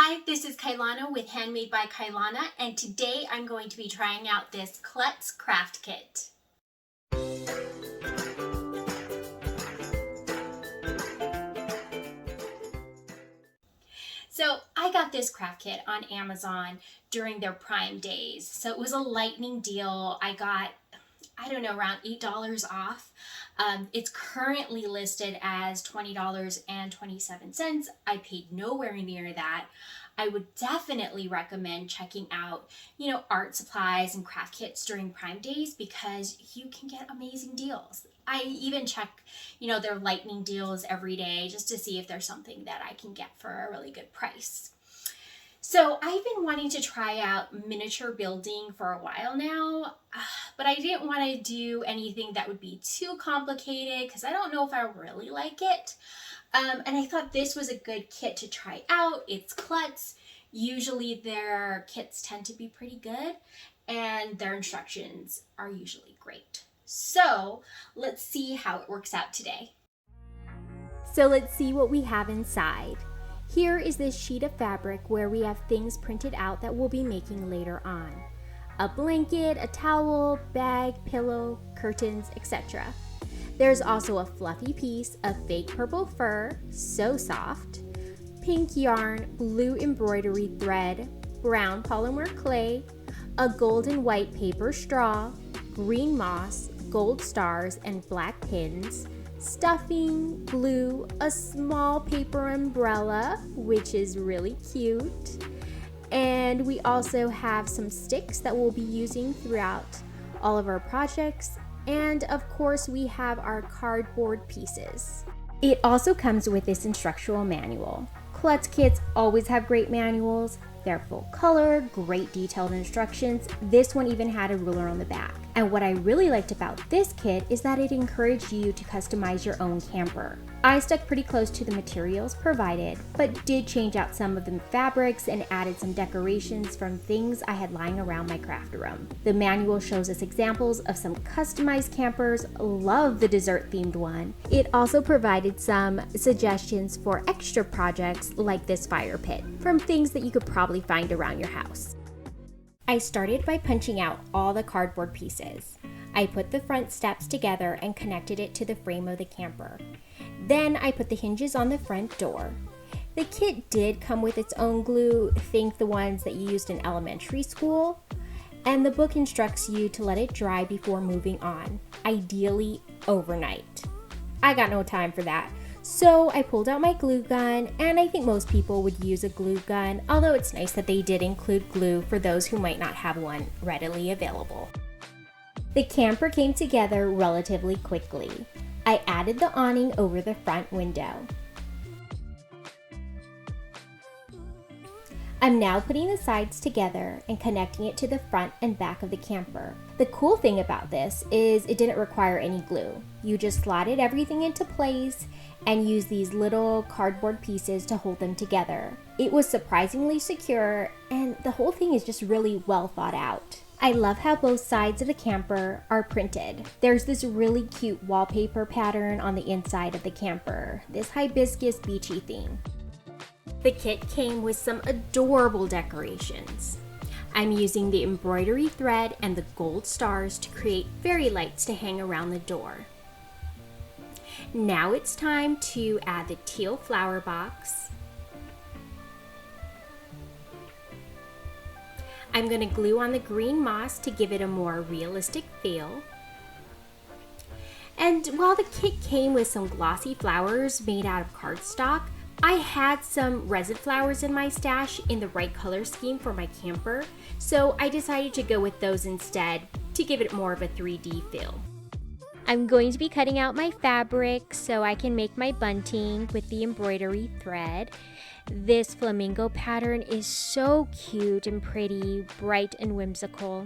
Hi, this is Kailana with Handmade by Kailana, and today I'm going to be trying out this Klutz craft kit. So I got this craft kit on Amazon during their Prime days. So it was a lightning deal. I got, around $8 off. It's currently listed as $20.27. I paid nowhere near that. I would definitely recommend checking out, art supplies and craft kits during Prime days because you can get amazing deals. I even check, their lightning deals every day just to see if there's something that I can get for a really good price. So I've been wanting to try out miniature building for a while now, but I didn't want to do anything that would be too complicated because I don't know if I really like it. And I thought this was a good kit to try out. It's Klutz. Usually their kits tend to be pretty good and their instructions are usually great. So let's see how it works out today. So let's see what we have inside. Here is this sheet of fabric where we have things printed out that we'll be making later on. A blanket, a towel, bag, pillow, curtains, etc. There's also a fluffy piece of fake purple fur, so soft, pink yarn, blue embroidery thread, brown polymer clay, a gold and white paper straw, green moss, gold stars, and black pins, stuffing, glue, a small paper umbrella, which is really cute, and we also have some sticks that we'll be using throughout all of our projects, and of course we have our cardboard pieces. It also comes with this instructional manual. Klutz kits always have great manuals. They're full color, great detailed instructions. This one even had a ruler on the back. And what I really liked about this kit is that it encouraged you to customize your own camper. I stuck pretty close to the materials provided, but did change out some of the fabrics and added some decorations from things I had lying around my craft room. The manual shows us examples of some customized campers. Love the dessert themed one. It also provided some suggestions for extra projects like this fire pit from things that you could probably find around your house. I started by punching out all the cardboard pieces. I put the front steps together and connected it to the frame of the camper. Then I put the hinges on the front door. The kit did come with its own glue, think the ones that you used in elementary school, and the book instructs you to let it dry before moving on, ideally overnight. I got no time for that. So I pulled out my glue gun, and I think most people would use a glue gun, although it's nice that they did include glue for those who might not have one readily available. The camper came together relatively quickly. I added the awning over the front window. I'm now putting the sides together and connecting it to the front and back of the camper. The cool thing about this is it didn't require any glue. You just slotted everything into place and used these little cardboard pieces to hold them together. It was surprisingly secure, and the whole thing is just really well thought out. I love how both sides of the camper are printed. There's this really cute wallpaper pattern on the inside of the camper, this hibiscus beachy theme. The kit came with some adorable decorations. I'm using the embroidery thread and the gold stars to create fairy lights to hang around the door. Now it's time to add the teal flower box. I'm going to glue on the green moss to give it a more realistic feel. And while the kit came with some glossy flowers made out of cardstock, I had some resin flowers in my stash in the right color scheme for my camper, so I decided to go with those instead to give it more of a 3D feel. I'm going to be cutting out my fabric so I can make my bunting with the embroidery thread. This flamingo pattern is so cute and pretty, bright and whimsical.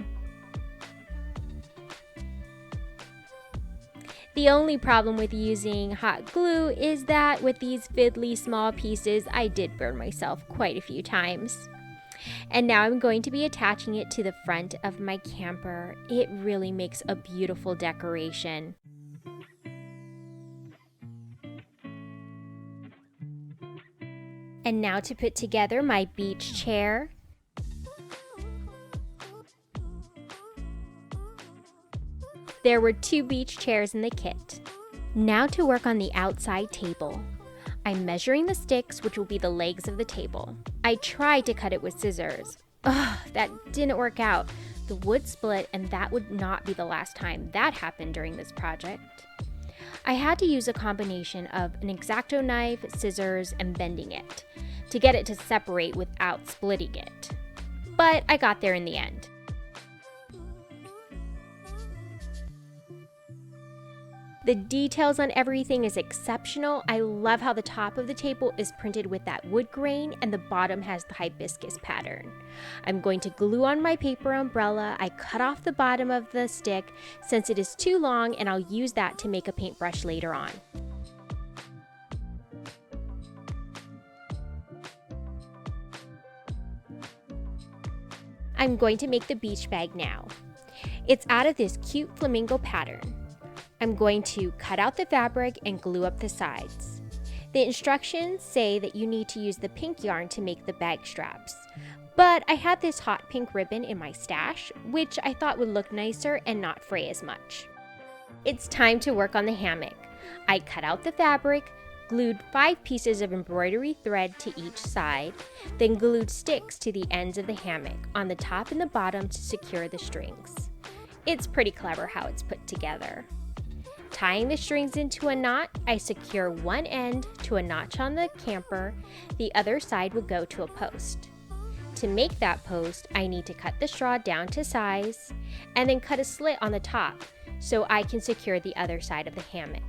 The only problem with using hot glue is that with these fiddly small pieces, I did burn myself quite a few times. And now I'm going to be attaching it to the front of my camper. It really makes a beautiful decoration. And now to put together my beach chair. There were 2 beach chairs in the kit. Now to work on the outside table. I'm measuring the sticks, which will be the legs of the table. I tried to cut it with scissors. Ugh, that didn't work out. The wood split, and that would not be the last time that happened during this project. I had to use a combination of an X-Acto knife, scissors, and bending it to get it to separate without splitting it. But I got there in the end. The details on everything is exceptional. I love how the top of the table is printed with that wood grain and the bottom has the hibiscus pattern. I'm going to glue on my paper umbrella. I cut off the bottom of the stick since it is too long, and I'll use that to make a paintbrush later on. I'm going to make the beach bag now. It's out of this cute flamingo pattern. I'm going to cut out the fabric and glue up the sides. The instructions say that you need to use the pink yarn to make the bag straps, but I had this hot pink ribbon in my stash, which I thought would look nicer and not fray as much. It's time to work on the hammock. I cut out the fabric, glued 5 pieces of embroidery thread to each side, then glued sticks to the ends of the hammock on the top and the bottom to secure the strings. It's pretty clever how it's put together. Tying the strings into a knot, I secure one end to a notch on the camper. The other side will go to a post. To make that post, I need to cut the straw down to size and then cut a slit on the top so I can secure the other side of the hammock.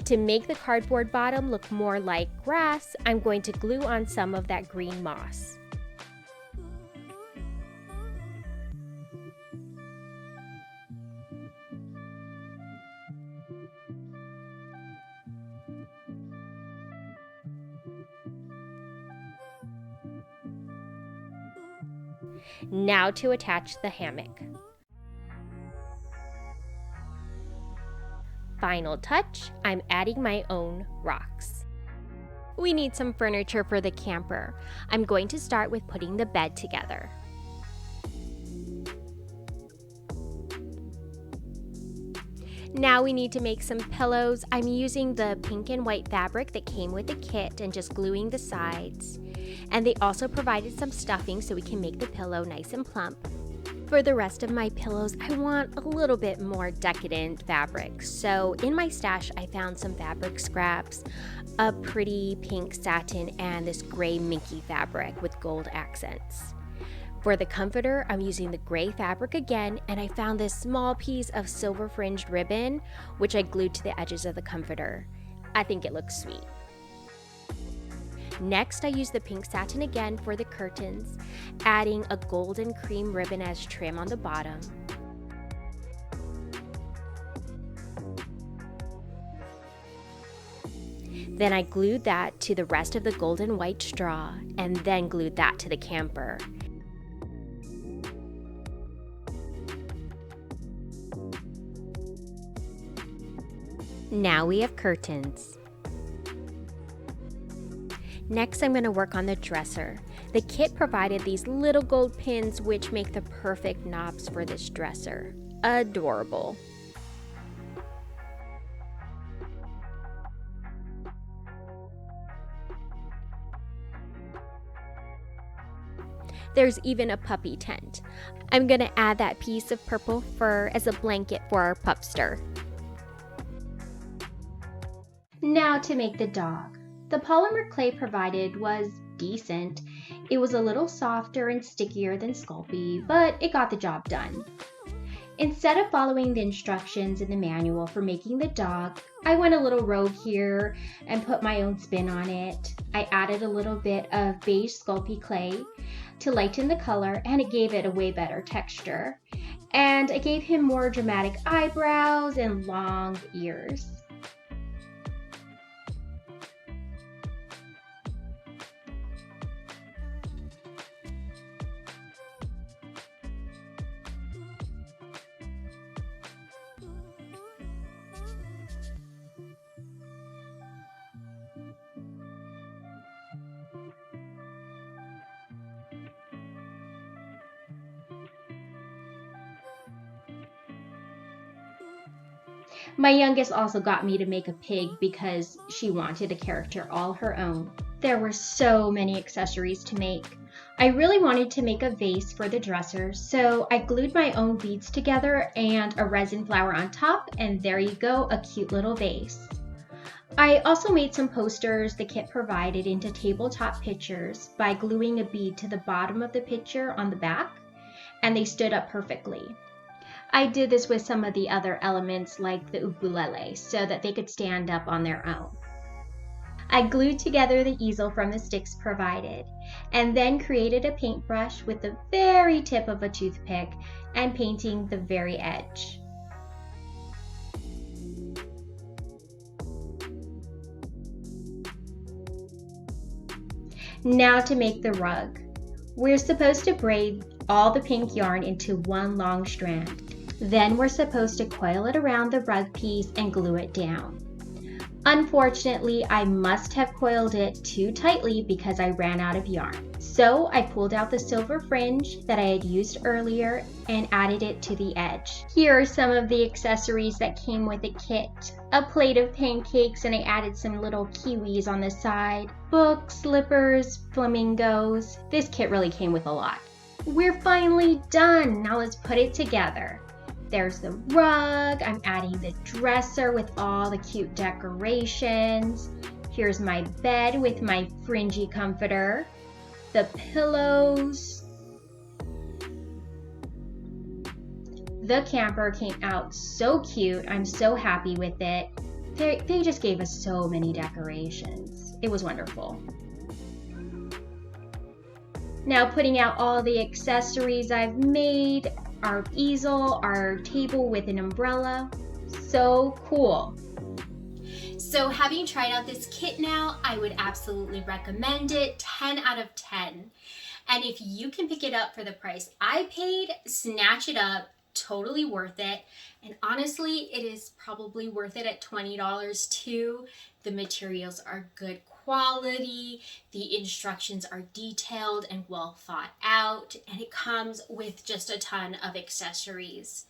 To make the cardboard bottom look more like grass, I'm going to glue on some of that green moss. Now to attach the hammock. Final touch, I'm adding my own rocks. We need some furniture for the camper. I'm going to start with putting the bed together. Now we need to make some pillows. I'm using the pink and white fabric that came with the kit and just gluing the sides. And they also provided some stuffing so we can make the pillow nice and plump. For the rest of my pillows, I want a little bit more decadent fabric. So in my stash, I found some fabric scraps, a pretty pink satin, and this gray minky fabric with gold accents. For the comforter, I'm using the gray fabric again, and I found this small piece of silver fringed ribbon, which I glued to the edges of the comforter. I think it looks sweet. Next, I used the pink satin again for the curtains, adding a golden cream ribbon as trim on the bottom. Then I glued that to the rest of the golden white straw, and then glued that to the camper. Now we have curtains. Next, I'm going to work on the dresser. The kit provided these little gold pins which make the perfect knobs for this dresser. Adorable. There's even a puppy tent. I'm going to add that piece of purple fur as a blanket for our pupster. Now to make the dog. The polymer clay provided was decent. It was a little softer and stickier than Sculpey, but it got the job done. Instead of following the instructions in the manual for making the dog, I went a little rogue here and put my own spin on it. I added a little bit of beige Sculpey clay to lighten the color, and it gave it a way better texture. And I gave him more dramatic eyebrows and long ears. My youngest also got me to make a pig because she wanted a character all her own. There were so many accessories to make. I really wanted to make a vase for the dresser, so I glued my own beads together and a resin flower on top, and there you go, a cute little vase. I also made some posters the kit provided into tabletop pictures by gluing a bead to the bottom of the picture on the back, and they stood up perfectly. I did this with some of the other elements like the ukulele so that they could stand up on their own. I glued together the easel from the sticks provided, and then created a paintbrush with the very tip of a toothpick and painting the very edge. Now to make the rug. We're supposed to braid all the pink yarn into one long strand. Then we're supposed to coil it around the rug piece and glue it down. Unfortunately, I must have coiled it too tightly because I ran out of yarn. So I pulled out the silver fringe that I had used earlier and added it to the edge. Here are some of the accessories that came with the kit. A plate of pancakes, and I added some little kiwis on the side. Books, slippers, flamingos. This kit really came with a lot. We're finally done. Now let's put it together. There's the rug. I'm adding the dresser with all the cute decorations. Here's my bed with my fringy comforter. The pillows. The camper came out so cute. I'm so happy with it. They just gave us so many decorations. It was wonderful. Now putting out all the accessories I've made. Our easel, our table with an umbrella. So cool. So having tried out this kit now, I would absolutely recommend it. 10 out of 10. And if you can pick it up for the price I paid, snatch it up. Totally worth it. And honestly, it is probably worth it at $20 too. The materials are good quality, the instructions are detailed and well thought out, and it comes with just a ton of accessories.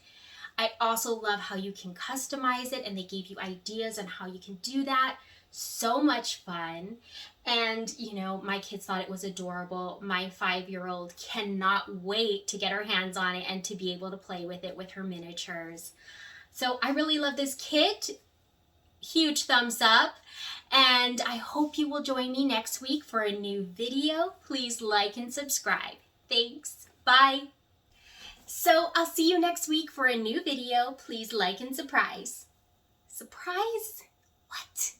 I also love how you can customize it, and they gave you ideas on how you can do that. So much fun. And you know, my kids thought it was adorable. My 5-year-old cannot wait to get her hands on it and to be able to play with it with her miniatures. So I really love this kit. Huge thumbs up. And I hope you will join me next week for a new video. Please like and subscribe. Thanks. Bye. So I'll see you next week for a new video. Please like and surprise. Surprise? What?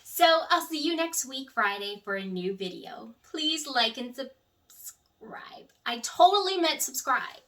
So I'll see you next week, Friday, for a new video. Please like and subscribe. I totally meant subscribe.